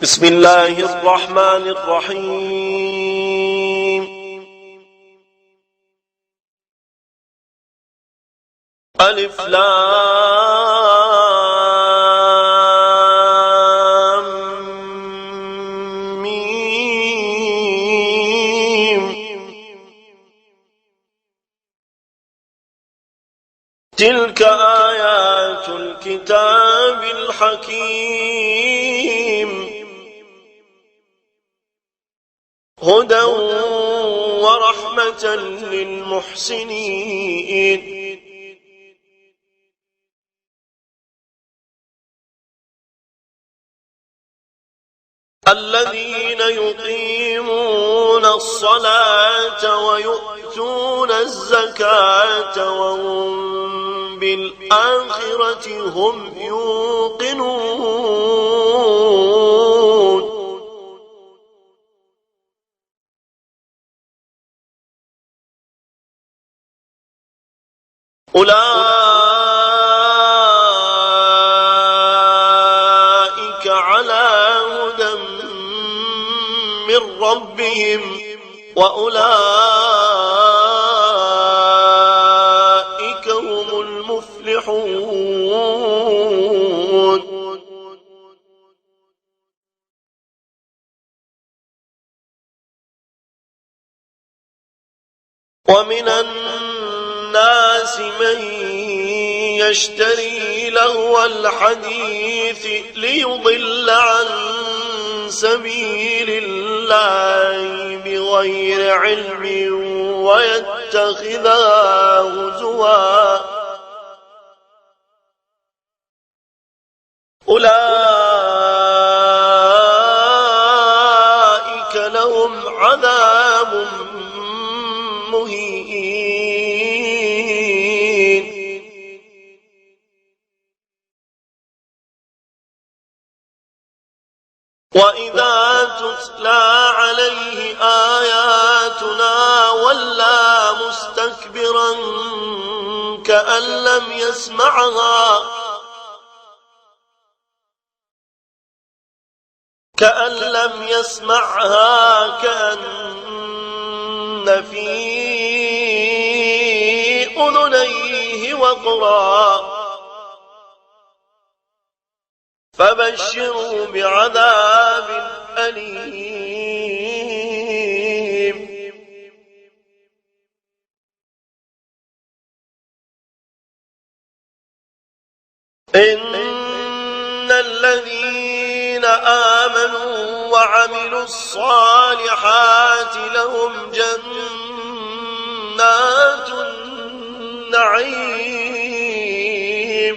بسم الله الرحمن الرحيم. ألف لام ميم. تلك آيات الكتاب الحكيم، هدى ورحمة للمحسنين. الذين يقيمون الصلاة ويؤتون الزكاة وهم بالآخرة هم يوقنون. أولئك على هدى من ربهم وأولئك هم المفلحون. ومن الناس من يشتري لهو الحديث ليضل عن سبيل الله بغير علم ويتخذها هزوا. أولئك لهم عذاب مهين. وإذا تتلى عليه آياتنا ولى مستكبرا كأن لم يسمعها كأن في أذنيه وقرا. فبشروا بعذاب أليم. إن الذين آمنوا وعملوا الصالحات لهم جنات النعيم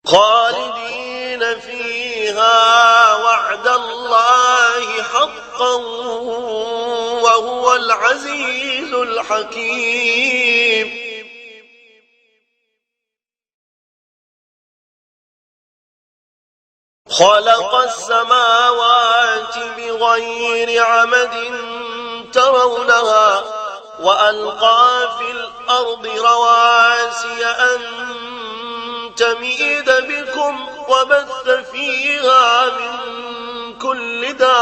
خالدين فيها وعد الله حقا وهو العزيز الحكيم. خلق السماوات بغير عمد ترونها وألقى في الأرض رواسي أن تميد بكم وبث فيها من كل دابة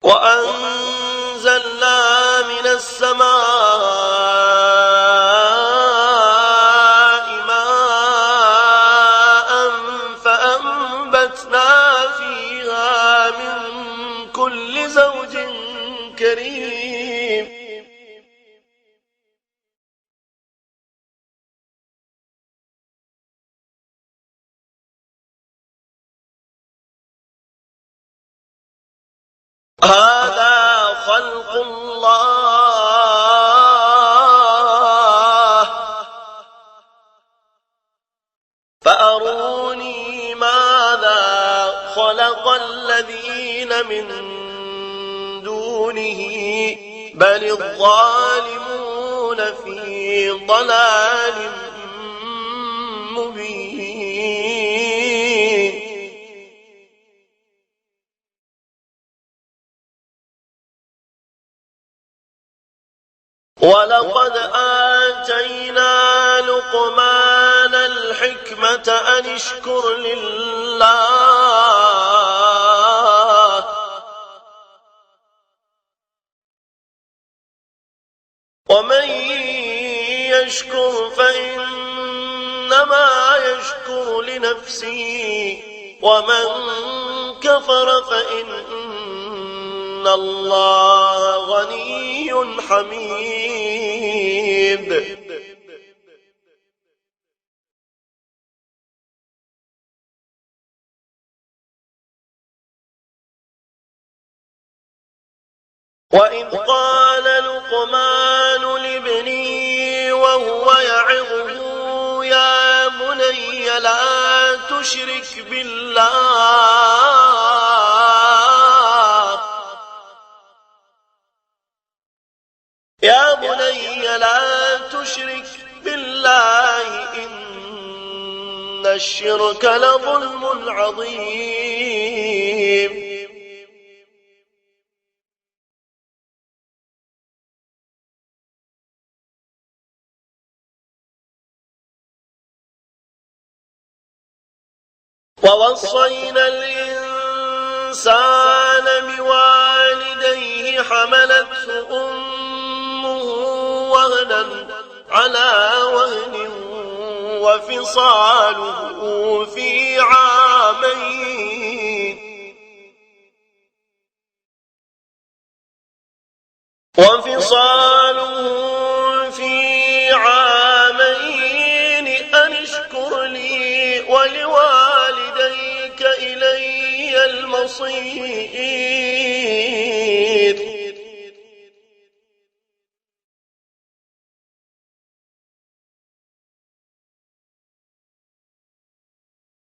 وأنزلنا من السماء ماء فأنبتنا فيها من كل زوج كريم. هذا خلق الله فأروني ماذا خلق الذين من دونه بل الظالمون في ضلال مبين. ولقد آتينا لقمان الحكمة أن اشكر لله ومن يشكر فإنما يشكر لنفسه ومن كفر فإن الله غني حميد. وإذ قال لقمان لابنه وهو يعظه يا بني لا تشرك بالله يا بني لا تشرك بالله إن الشرك لظلم عظيم. ووصينا الإنسان بوالديه حملته أمه وهنا على وهن وفصاله في عامين أن اشكر لي ولوالديك إلي المصير.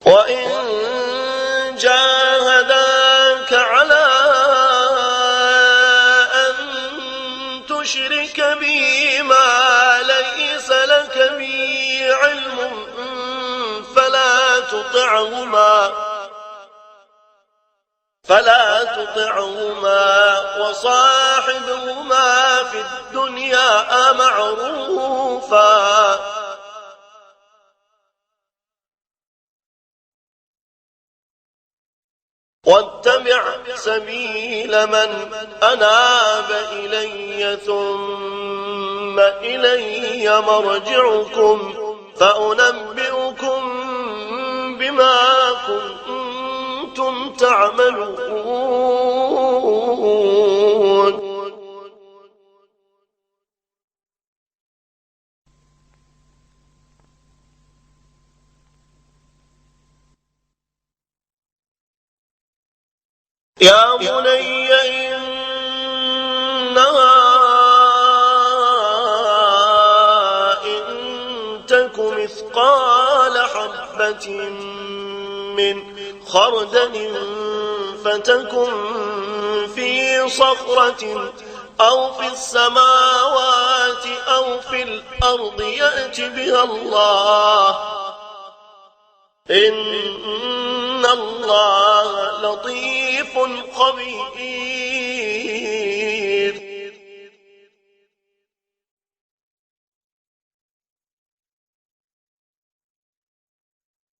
وإن جاهداك على أن تشرك بي ما ليس لك به علم فلا تطعهما وصاحبهما في الدنيا معروفا واتبع سبيل من أناب إلي ثم إلي مرجعكم فأنبئكم بما كنتم تعملون. يا بني إنها إن تك مثقال حبة من خردل فتكن في صخرة أو في السماوات أو في الأرض يأت بها الله إن الله لطيف خبير.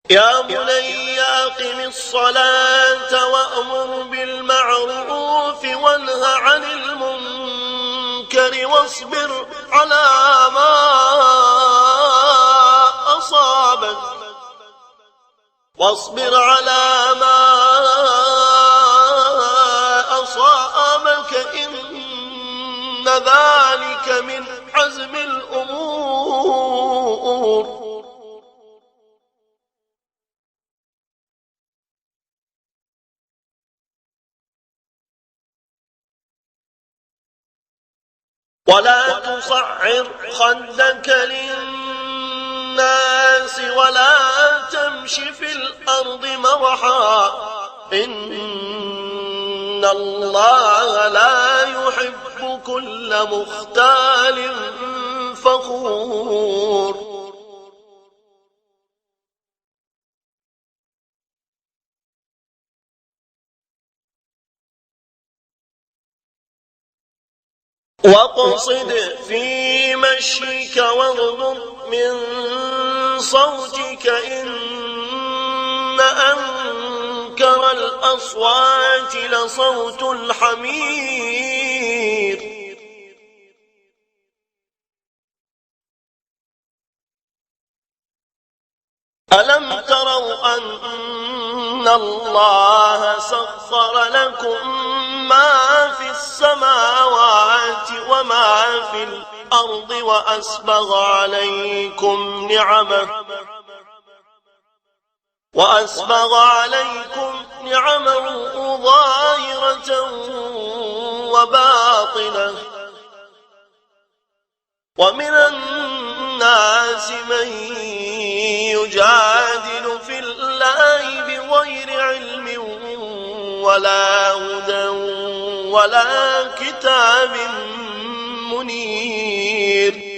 يا بني أقم الصلاة وأمر بالمعروف وانه عن المنكر واصبر على ما أصابك إن ذلك من عزم الأمور. ولا تصعر خدك للناس ولا تمش في الأرض مرحا إن الله لا يحب كل مختال فخور. واقصد في مشيك واغضض من صوتك إن أنكر الأصوات لصوت الحمير ألم تروا أن الله سخر لكم ما في السماوات وما في الأرض وأسبغ عليكم نعمه ظاهرة وباطنة ومن الناس من يجادل في الله بغير علم ولا هدى ولا كتاب منير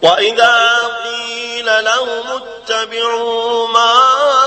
وإذا قيل لهم اتبعوا ما